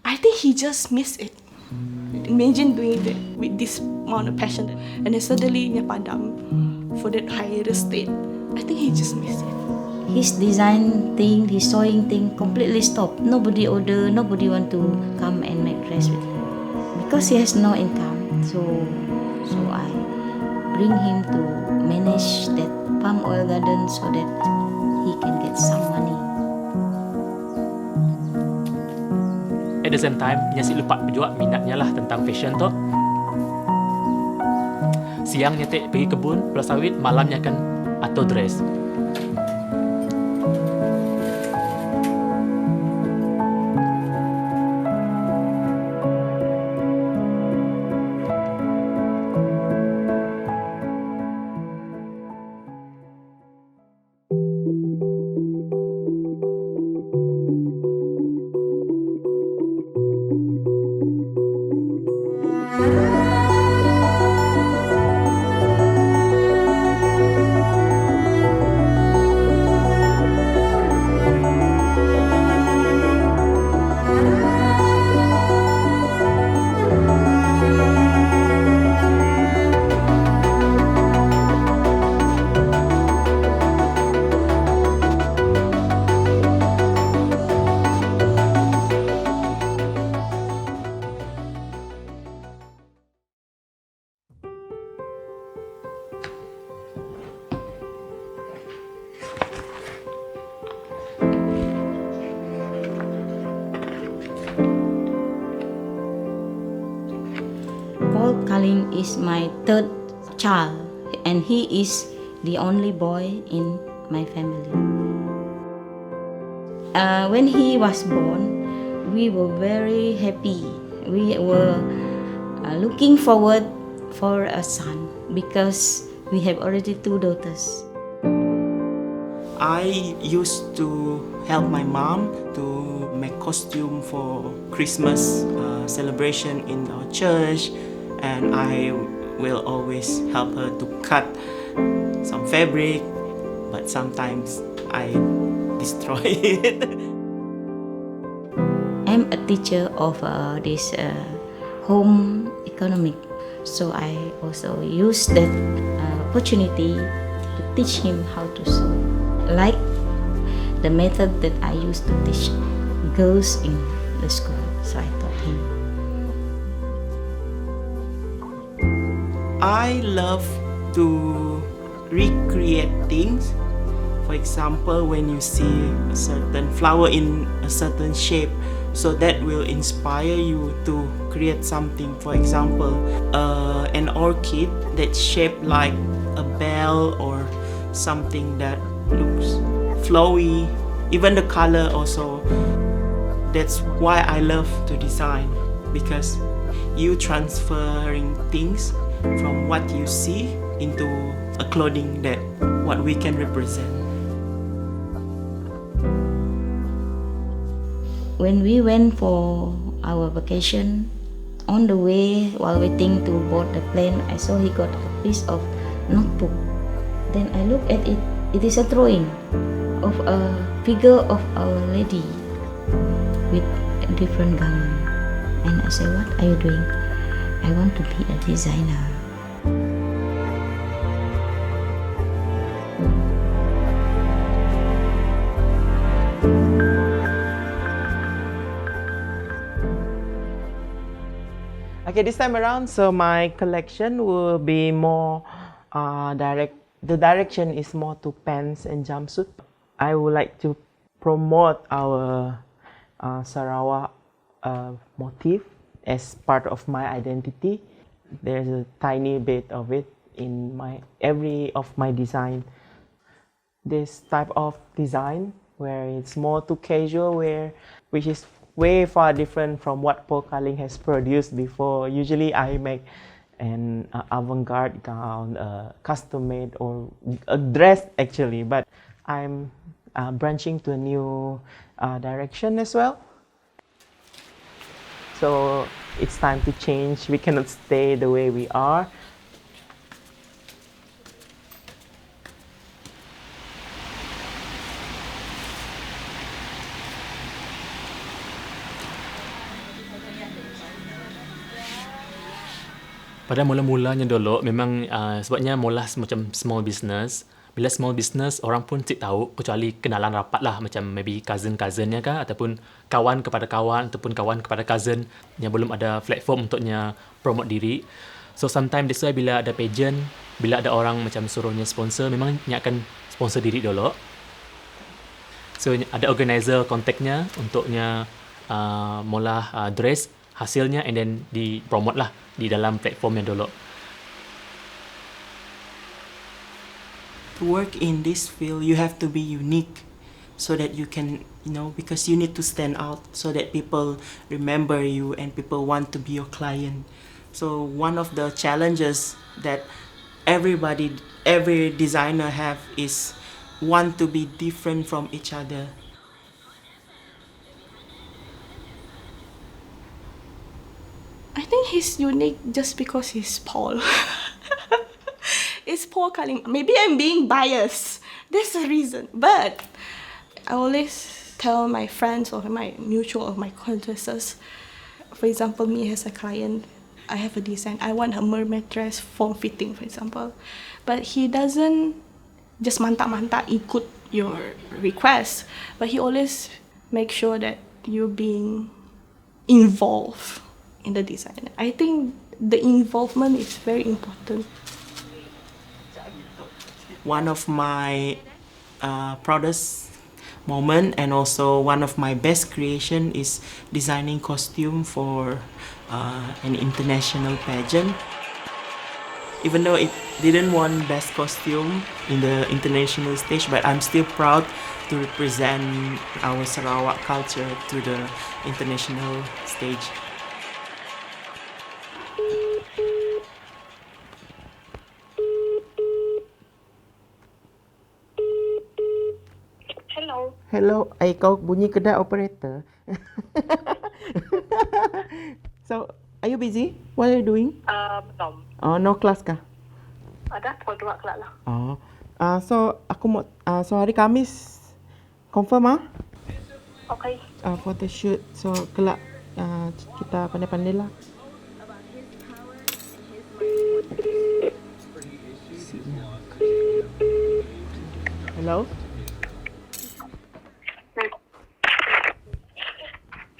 I think he just missed it. Imagine doing that with this amount of passion, and then suddenly nya padam for that higher state. I think he just missed it. His design thing, his sewing thing completely stopped. Nobody order, nobody want to come and make dress with him. Because he has no income, so I bring him to manage that palm oil garden so that he can get some money. At the same time, nya si lupa juga minatnya lah tentang fashion tu. Siangnya tek pergi kebun, pulau sawit, malamnya kan atau dress. Kaling is my third child, and he is the only boy in my family. When he was born, we were very happy. We were looking forward for a son because we have already 2 daughters. I used to help my mom to make costume for Christmas celebration in our church, and I will always help her to cut some fabric, but sometimes I destroy it. I'm a teacher of this home economic, so I also use that opportunity to teach him how to sew. Like the method that I used to teach girls in the school, so I taught him. I love to recreate things. For example, when you see a certain flower in a certain shape, so that will inspire you to create something. For example, an orchid that's shaped like a bell or something that looks flowy, even the color also. That's why I love to design, because you transferring things from what you see into a clothing that what we can represent. When we went for our vacation, on the way while waiting to board the plane, I saw he got a piece of notebook. Then I looked at it. It is a drawing of a figure of Our Lady with a different garment. And I said, "What are you doing?" "I want to be a designer." Okay, this time around, so my collection will be more direct. The direction is more to pants and jumpsuit. I would like to promote our Sarawak motif as part of my identity. There's a tiny bit of it in every of my design. This type of design where it's more to casual wear, which is way far different from what Paul Kaling has produced before. Usually I make an avant-garde gown, custom-made, or a dress actually, but I'm branching to a new direction as well. So it's time to change. We cannot stay the way we are. Pada mula-mulanya dulu memang sebabnya mula macam small business. Bila small business orang pun tak tahu kecuali kenalan rapat lah macam maybe cousin-cousinnya kah ataupun kawan kepada kawan ataupun kawan kepada cousin yang belum ada platform untuknya promote diri. So sometimes that's why bila ada pageant, bila ada orang macam suruhnya sponsor, memang dia akan sponsor diri dulu. So ada organizer kontaknya untuknya mula dress hasilnya and then di promote lah di dalam platform yang dulu. To work in this field, you have to be unique so that you can, because you need to stand out so that people remember you and people want to be your client. So one of the challenges that every designer have is want to be different from each other. I think he's unique just because he's Paul. It's Paul calling. Maybe I'm being biased. That's the reason. But I always tell my friends or my mutual or my acquaintances, for example, me as a client, I have a design. I want a mermaid dress form fitting, for example. But he doesn't just mantap-mantap ikut your request. But he always make sure that you're being involved in the design. I think the involvement is very important. One of my proudest moment and also one of my best creation is designing costume for an international pageant. Even though it didn't win best costume in the international stage, but I'm still proud to represent our Sarawak culture to the international stage. Hello, kau bunyi kedai operator. So, are you busy? What are you doing? Belum. Oh, no class kah? Ada pukul 2 kelak lah. Oh. So aku mau so hari Khamis confirm ah? Okay. For the shoot. So kelak kita pandai-pandai lah. Hello?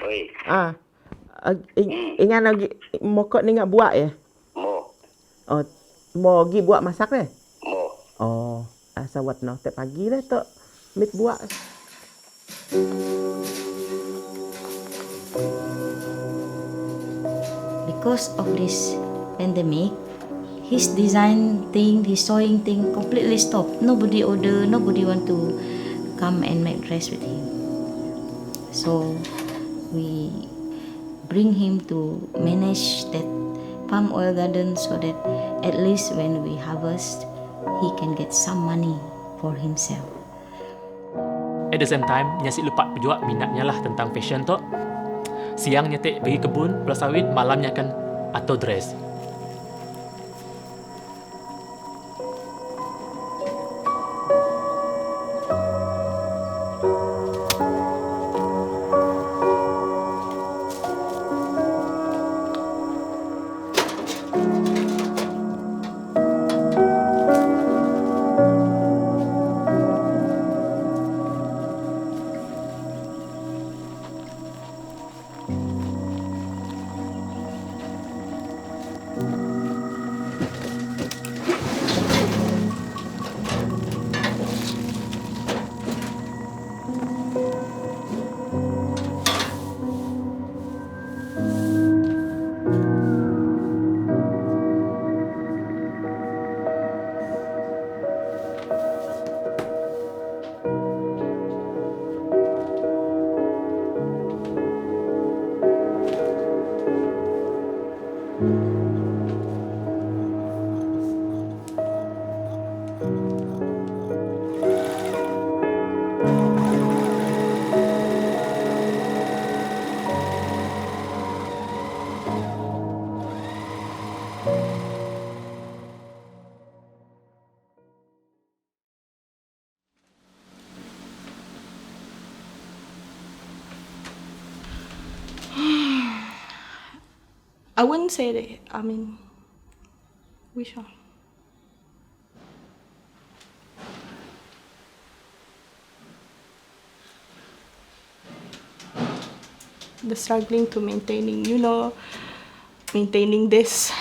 Oi. Ingat lagi mokok ni ngak buat ya? Mo. Oh, mau pergi buat masak deh? Mo. Oh, sawat no. Tak pagi dah tok mit buat. Because of this pandemic, his design thing, his sewing thing completely stopped. Nobody order, nobody want to come and make dress with him. So we bring him to manage that palm oil garden so that at least when we harvest, he can get some money for himself. At the same time, Nyasi lupa juga minatnya lah tentang fashion tu. Siangnya tak pergi kebun, pulau sawit, malamnya akan atau dress. I wouldn't say that, Which one? The struggling to maintaining, maintaining this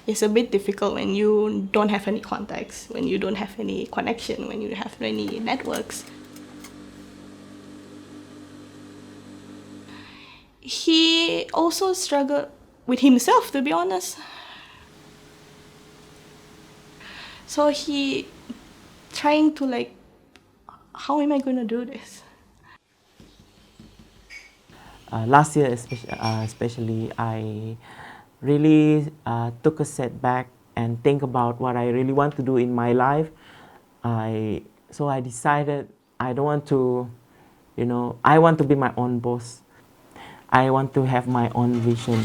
is a bit difficult when you don't have any contacts, when you don't have any connection, when you have any networks. He also struggled with himself, to be honest. So he trying to like, how am I gonna do this? Last year especially, I really took a setback and think about what I really want to do in my life. So I decided I don't want to, I want to be my own boss. I want to have my own vision.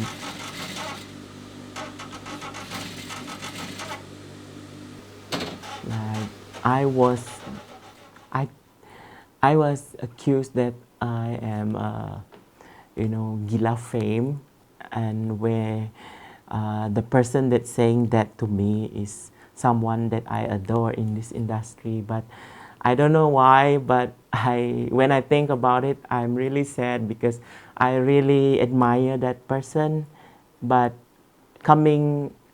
Like I was accused that I am, gila fame, and where the person that's saying that to me is someone that I adore in this industry. But I don't know why, but when I think about it, I'm really sad because I really admire that person. But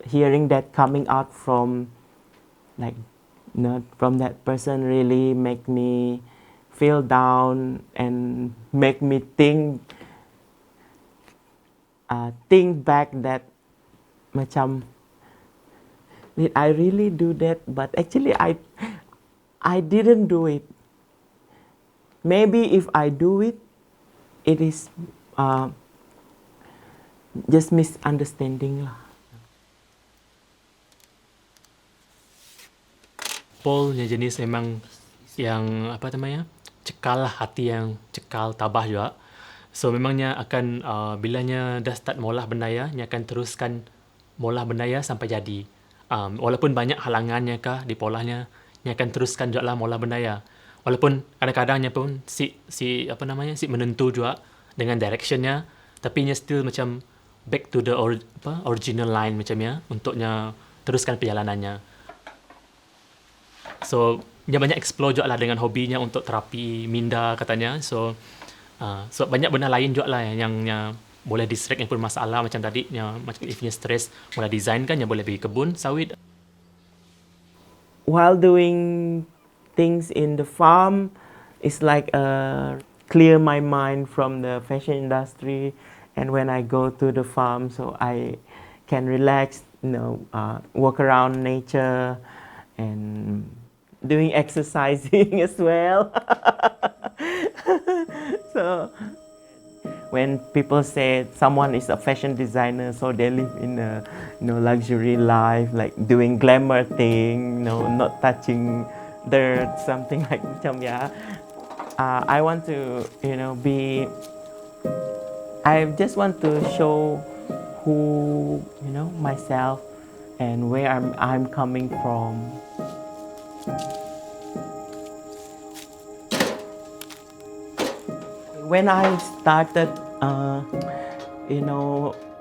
hearing that coming out from from that person really make me feel down and make me think back that macam, did I really do that? But actually I didn't do it. Maybe if I do it, it is just misunderstanding lah. Paul yang jenis memang yang apa namanya, cekal lah, hati yang cekal, tabah juga. So memangnya akan bilanya dah start molah bendaya, nya akan teruskan molah bendaya sampai jadi. Walaupun banyak halangannya kah di polahnya, nya akan teruskan juga lah molah bendaya. Walaupun kadang-kadangnya pun si menentu juga dengan directionnya, tapi nya still macam back to the original line macamnya untuknya teruskan perjalanannya. So dia banyak explore juga lah dengan hobinya untuk terapi minda katanya. So banyak benda lain juga lah yang boleh distract yang pun masalah macam tadi, yang macam if nya stress mula design kan, yang boleh pergi kebun sawit. While doing things in the farm, it's like clear my mind from the fashion industry, and when I go to the farm, so I can relax, walk around nature and doing exercising as well. So when people say someone is a fashion designer, so they live in a luxury life, like doing glamour thing, not touching dirt, something like macam yeah. I want to I just want to show who myself and where I'm coming from. When I started,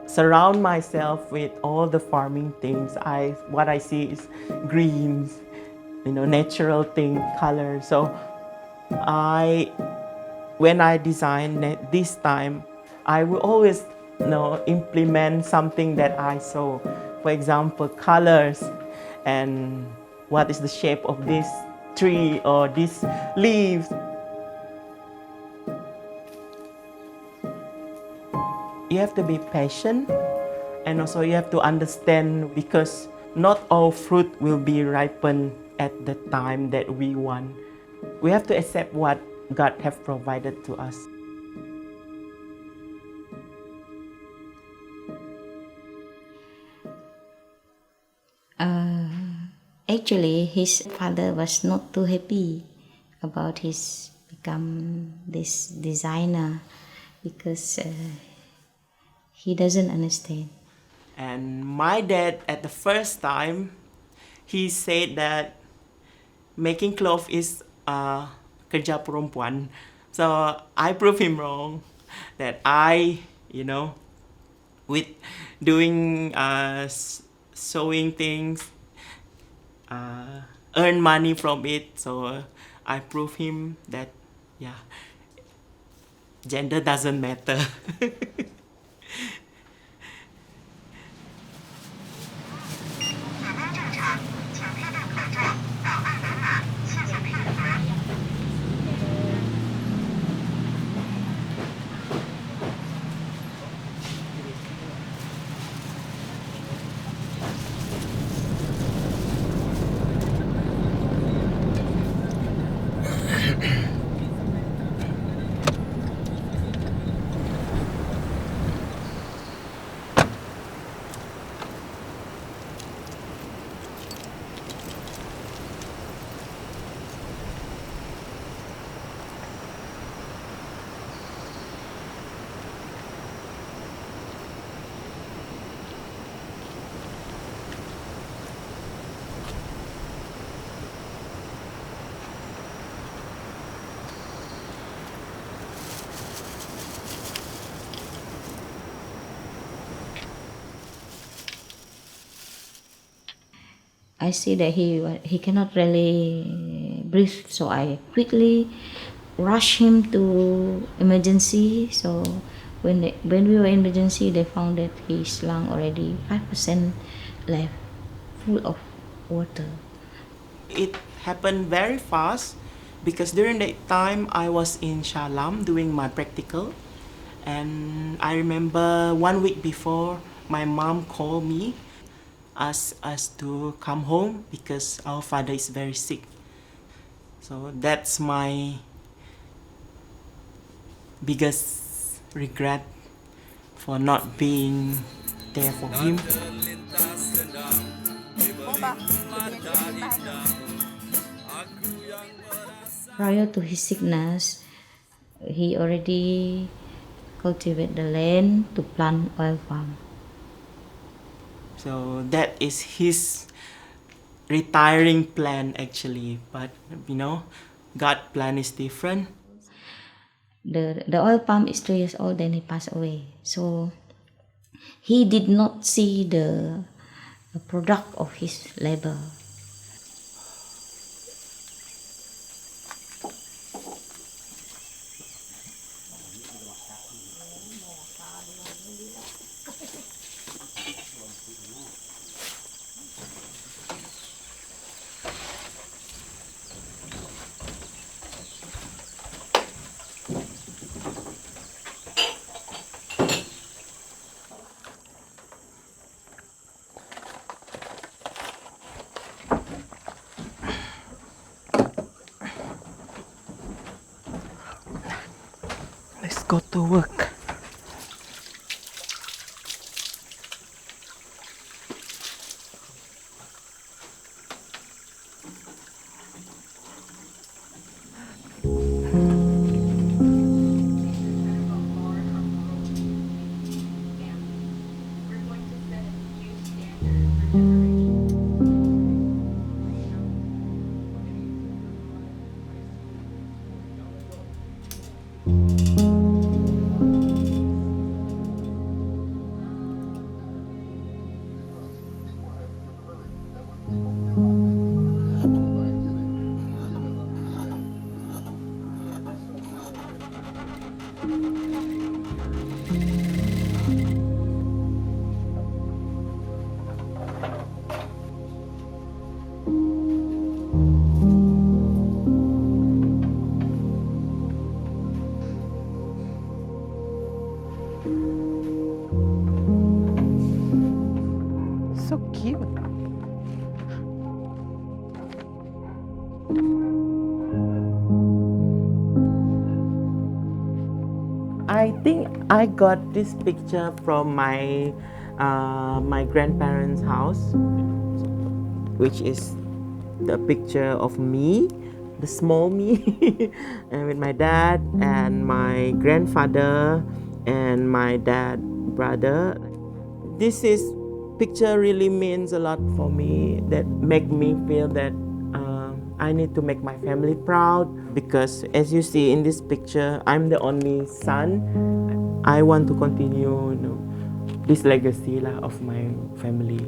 surround myself with all the farming things, what I see is greens, natural thing, color. So when I design this time, I will always implement something that I saw. For example, colors and what is the shape of this tree or these leaves. You have to be patient, and also you have to understand, because not all fruit will be ripened at the time that we want. We have to accept what God have provided to us. Actually, his father was not too happy about his become this designer, because he doesn't understand. And my dad, at the first time, he said that making clothes is kerja perempuan. So I proved him wrong, that with doing sewing things, earn money from it. So I prove him that, yeah, gender doesn't matter. I see that he cannot really breathe, so I quickly rush him to emergency. So when we were in emergency, they found that his lung already 5% left, full of water. It happened very fast because during that time I was in Shalam doing my practical, and I remember 1 week before my mom called me, asked us to come home because our father is very sick. So that's my biggest regret for not being there for him. Prior to his sickness, he already cultivated the land to plant oil palm. So that is his retiring plan actually, but God plan is different. The oil palm is 3 years old, then he passed away. So he did not see the product of his labor. Let's go to work. So cute. I think I got this picture from my grandparents' house, which is the picture of me, the small me, and with my dad and my grandfather and my dad brother. This picture really means a lot for me. That make me feel that I need to make my family proud, because as you see in this picture, I'm the only son. I want to continue, this legacy of my family.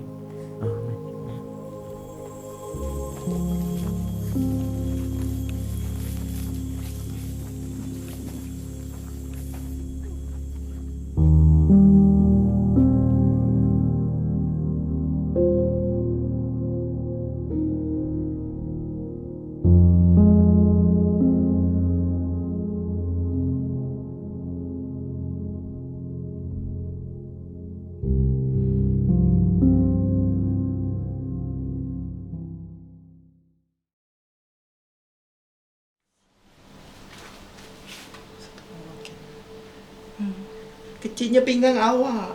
Kecilnya pinggang awak.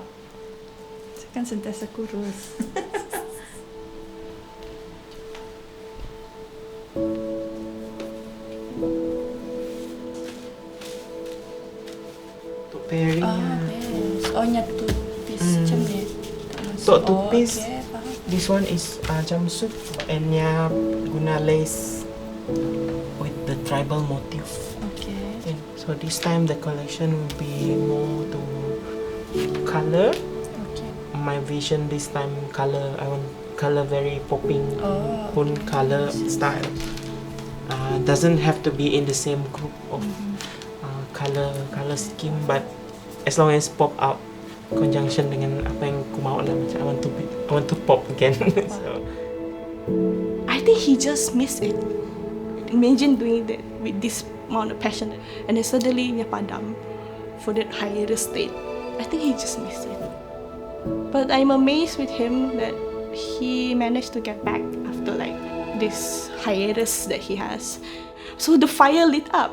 Saya kan sentiasa kurus. Untuk pairingnya. Yes. Oh, nyatu piece macam ni. Untuk two-piece, okay, faham. this one is jumpsuit and nya guna lace with the tribal motif. Okay. And so this time the collection will be more to color. Okay. My vision this time color. I want color very popping. Oh, Pun color style. Doesn't have to be in the same group of color scheme, but as long as pop out conjunction dengan apa yang aku mahu lah, macam I want to pop again. So I think he just missed it. Imagine doing that with this amount of passion, and then suddenly dia padam for that higher state. I think he just missed it. But I'm amazed with him that he managed to get back after like this hiatus that he has. So the fire lit up.